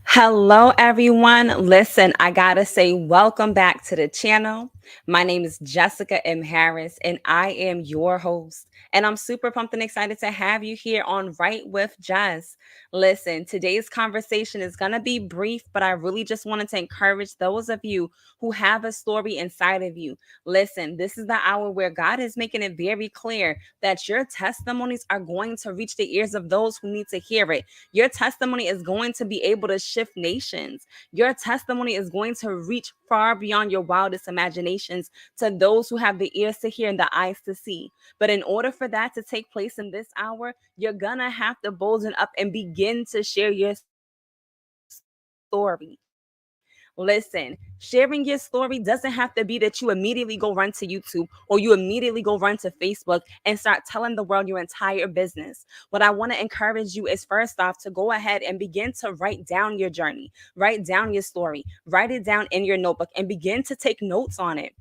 Hello, everyone. Listen, I gotta say, welcome back to the channel. My name is Jessica M. Harris, and I am your host. And I'm super pumped and excited to have you here on Right with Jess. Listen, today's conversation is gonna be brief, but I really just wanted to encourage those of you who have a story inside of you. Listen, this is the hour where God is making it very clear that your testimonies are going to reach the ears of those who need to hear it. Your testimony is going to be able to shift nations. Your testimony is going to reach far beyond your wildest imaginations to those who have the ears to hear and the eyes to see. But in order for that to take place in this hour, you're gonna have to bolden up and begin to share your story. Listen, sharing your story doesn't have to be that you immediately go run to YouTube or you immediately go run to Facebook and start telling the world your entire business. What I want to encourage you is first off to go ahead and begin to write down your journey, write down your story, write it down in your notebook, and begin to take notes on it.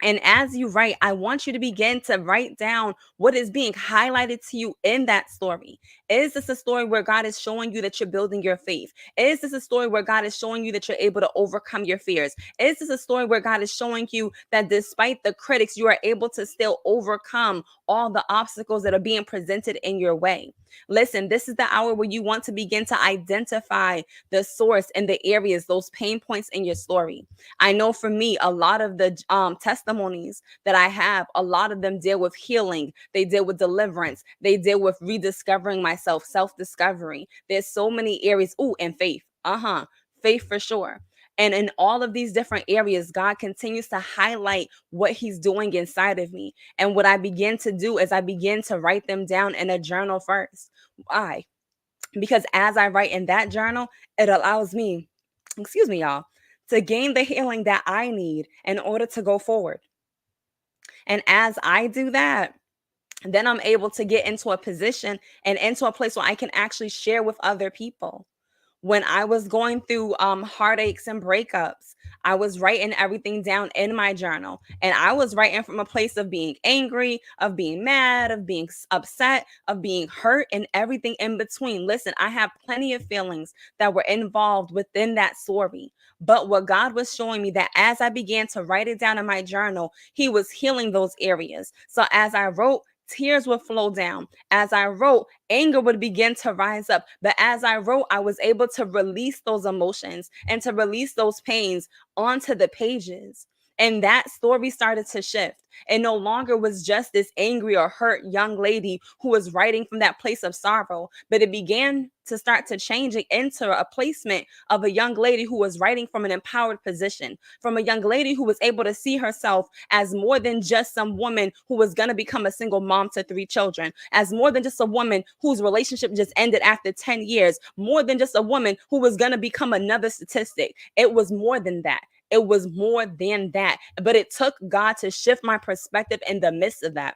And as you write, I want you to begin to write down what is being highlighted to you in that story. Is this a story where God is showing you that you're building your faith? Is this a story where God is showing you that you're able to overcome your fears? Is this a story where God is showing you that despite the critics, you are able to still overcome all the obstacles that are being presented in your way? Listen, this is the hour where you want to begin to identify the source and the areas, those pain points in your story. I know for me, a lot of the testimonies that I have, a lot of them deal with healing. They deal with deliverance. They deal with rediscovering myself, self discovery. There's so many areas. Ooh, and faith. Faith for sure. And in all of these different areas, God continues to highlight what He's doing inside of me. And what I begin to do is I begin to write them down in a journal first. Why? Because as I write in that journal, it allows me, excuse me, y'all, to gain the healing that I need in order to go forward. And as I do that, then I'm able to get into a position and into a place where I can actually share with other people. When I was going through heartaches and breakups, I was writing everything down in my journal. And I was writing from a place of being angry, of being mad, of being upset, of being hurt, and everything in between. Listen, I have plenty of feelings that were involved within that story. But what God was showing me that as I began to write it down in my journal, He was healing those areas. So as I wrote, tears would flow down. As I wrote, anger would begin to rise up. But as I wrote, I was able to release those emotions and to release those pains onto the pages. And that story started to shift. It no longer was just this angry or hurt young lady who was writing from that place of sorrow, but it began to start to change it into a placement of a young lady who was writing from an empowered position, from a young lady who was able to see herself as more than just some woman who was going to become a single mom to three children, as more than just a woman whose relationship just ended after 10 years, more than just a woman who was going to become another statistic. It was more than that. It was more than that. But it took God to shift my perspective in the midst of that.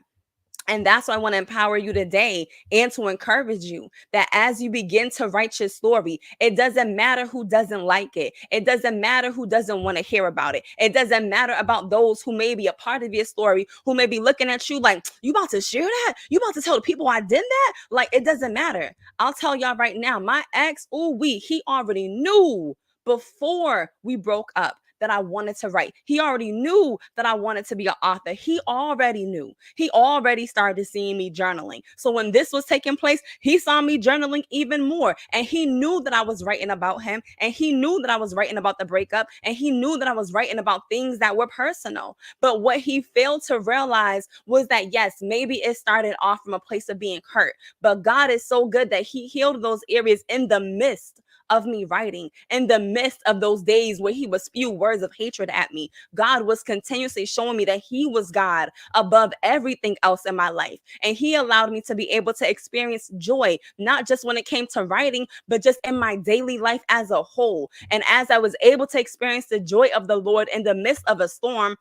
And that's why I want to empower you today and to encourage you that as you begin to write your story, it doesn't matter who doesn't like it. It doesn't matter who doesn't want to hear about it. It doesn't matter about those who may be a part of your story, who may be looking at you like, you about to share that? You about to tell the people I did that? Like, it doesn't matter. I'll tell y'all right now, my ex, he already knew before we broke up that I wanted to write. He already knew that I wanted to be an author. He already knew. He already started seeing me journaling. So when this was taking place, he saw me journaling even more. And he knew that I was writing about him. And he knew that I was writing about the breakup. And he knew that I was writing about things that were personal. But what he failed to realize was that, yes, maybe it started off from a place of being hurt. But God is so good that He healed those areas in the midst of me writing, in the midst of those days where He would spew words of hatred at me. God was continuously showing me that He was God above everything else in my life. And He allowed me to be able to experience joy, not just when it came to writing, but just in my daily life as a whole. And as I was able to experience the joy of the Lord in the midst of a storm,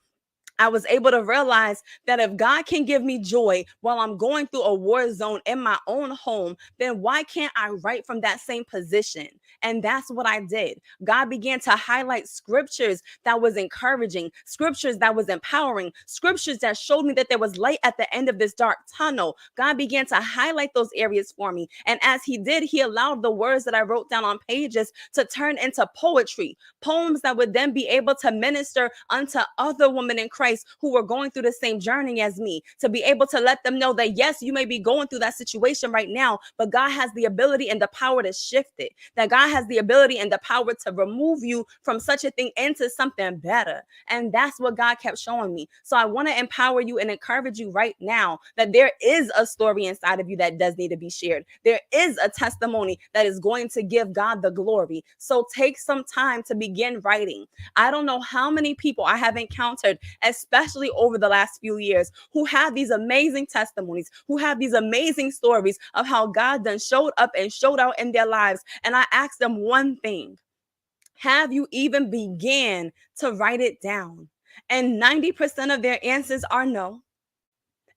I was able to realize that if God can give me joy while I'm going through a war zone in my own home, then why can't I write from that same position? And that's what I did. God began to highlight scriptures that was encouraging, scriptures that was empowering, scriptures that showed me that there was light at the end of this dark tunnel. God began to highlight those areas for me. And as he did, he allowed the words that I wrote down on pages to turn into poetry, poems that would then be able to minister unto other women in Christ who were going through the same journey as me, to be able to let them know that yes, you may be going through that situation right now, but God has the ability and the power to shift it, that God has the ability and the power to remove you from such a thing into something better. And that's what God kept showing me. So I want to empower you and encourage you right now that there is a story inside of you that does need to be shared. There is a testimony that is going to give God the glory. So take some time to begin writing. I don't know how many people I have encountered, especially over the last few years, who have these amazing testimonies, who have these amazing stories of how God done showed up and showed out in their lives. And I asked them one thing: have you even began to write it down? And 90% of their answers are no.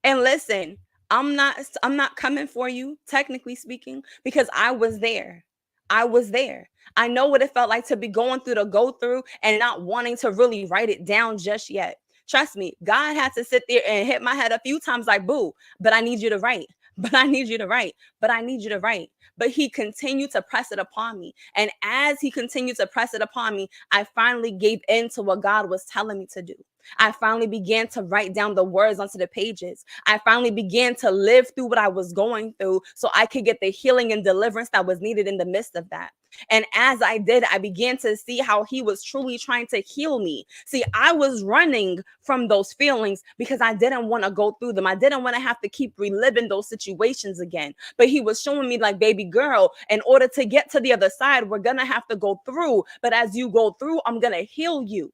And listen, I'm not coming for you, technically speaking, because I was there. I was there. I know what it felt like to be going through the go through and not wanting to really write it down just yet. Trust me, God had to sit there and hit my head a few times like, boo, but I need you to write. But I need you to write. But I need you to write. But he continued to press it upon me. And as he continued to press it upon me, I finally gave in to what God was telling me to do. I finally began to write down the words onto the pages. I finally began to live through what I was going through so I could get the healing and deliverance that was needed in the midst of that. And as I did, I began to see how he was truly trying to heal me. See, I was running from those feelings because I didn't want to go through them. I didn't want to have to keep reliving those situations again. But he was showing me, like, baby girl, in order to get to the other side, we're going to have to go through. But as you go through, I'm going to heal you.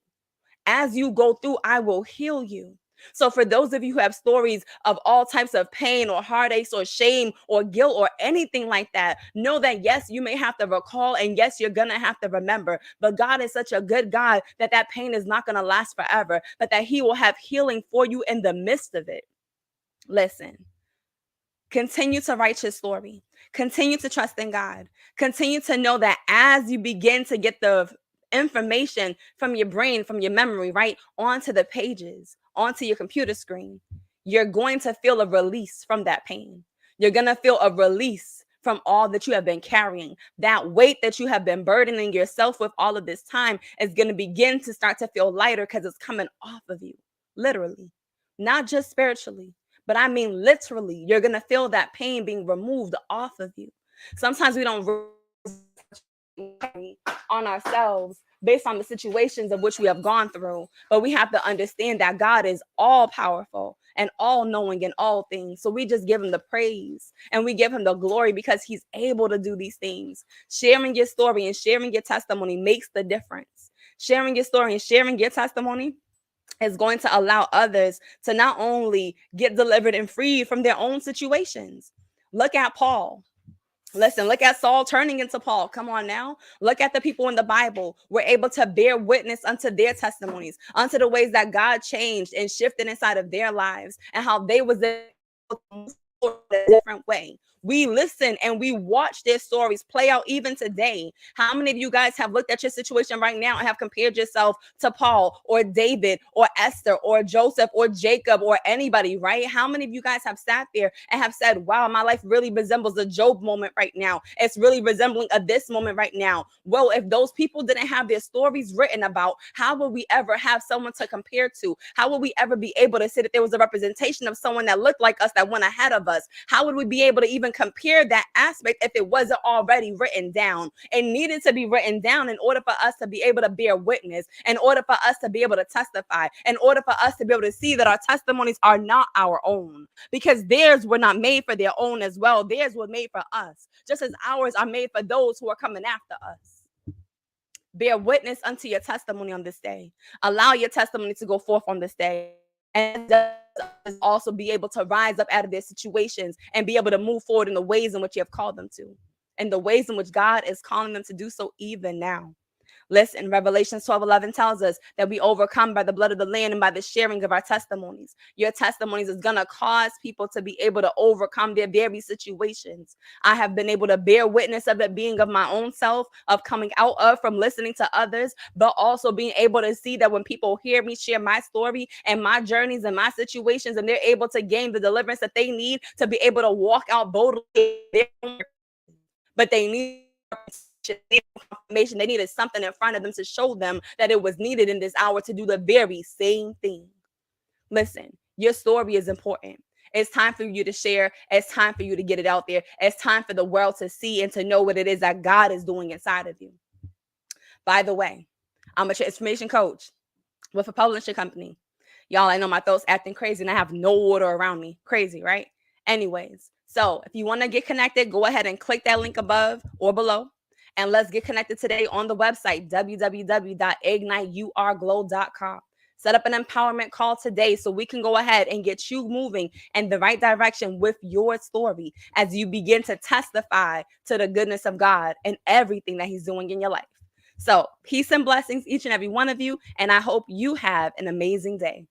As you go through, I will heal you. So for those of you who have stories of all types of pain or heartaches or shame or guilt or anything like that, know that yes, you may have to recall, and yes, you're going to have to remember, but God is such a good God that that pain is not going to last forever, but that he will have healing for you in the midst of it. Listen, continue to write your story. Continue to trust in God. Continue to know that as you begin to get the information from your brain, from your memory, right, onto the pages, onto your computer screen, you're going to feel a release from that pain. You're going to feel a release from all that you have been carrying. That weight that you have been burdening yourself with all of this time is going to begin to start to feel lighter because it's coming off of you, literally, not just spiritually. But I mean, literally, you're going to feel that pain being removed off of you. Sometimes we don't on ourselves based on the situations of which we have gone through. But we have to understand that God is all powerful and all knowing in all things. So we just give him the praise and we give him the glory because he's able to do these things. Sharing your story and sharing your testimony makes the difference. Sharing your story and sharing your testimony is going to allow others to not only get delivered and freed from their own situations. Look at Paul. Listen, look at Saul turning into Paul. Come on now. Look at the people in the Bible. We're able to bear witness unto their testimonies, unto the ways that God changed and shifted inside of their lives and how they was able to move forward a different way. We listen and we watch their stories play out even today. How many of you guys have looked at your situation right now and have compared yourself to Paul or David or Esther or Joseph or Jacob or anybody, right? How many of you guys have sat there and have said, wow, my life really resembles a Job moment right now. It's really resembling a this moment right now. Well, if those people didn't have their stories written about, how would we ever have someone to compare to? How would we ever be able to say that there was a representation of someone that looked like us that went ahead of us? How would we be able to even compare that aspect if it wasn't already written down? It needed to be written down in order for us to be able to bear witness, in order for us to be able to testify, in order for us to be able to see that our testimonies are not our own, because theirs were not made for their own as well. Theirs were made for us, just as ours are made for those who are coming after us. Bear witness unto your testimony on this day. Allow your testimony to go forth on this day. And also be able to rise up out of their situations and be able to move forward in the ways in which you have called them to, and the ways in which God is calling them to do so even now. Listen, Revelation 12:11 tells us that we overcome by the blood of the Lamb and by the sharing of our testimonies. Your testimonies is going to cause people to be able to overcome their very situations. I have been able to bear witness of it being of my own self, of coming out of from listening to others, but also being able to see that when people hear me share my story and my journeys and my situations, and they're able to gain the deliverance that they need to be able to walk out boldly, but they need confirmation. They needed something in front of them to show them that it was needed in this hour to do the very same thing. Listen, your story is important. It's time for you to share. It's time for you to get it out there. It's time for the world to see and to know what it is that God is doing inside of you. By the way, I'm a transformation coach with a publishing company. Y'all, I know my throat's acting crazy and I have no water around me. Crazy, right? Anyways, so if you want to get connected, go ahead and click that link above or below. And let's get connected today on the website, www.igniteyourglow.com. Set up an empowerment call today so we can go ahead and get you moving in the right direction with your story as you begin to testify to the goodness of God and everything that He's doing in your life. So, peace and blessings, each and every one of you. And I hope you have an amazing day.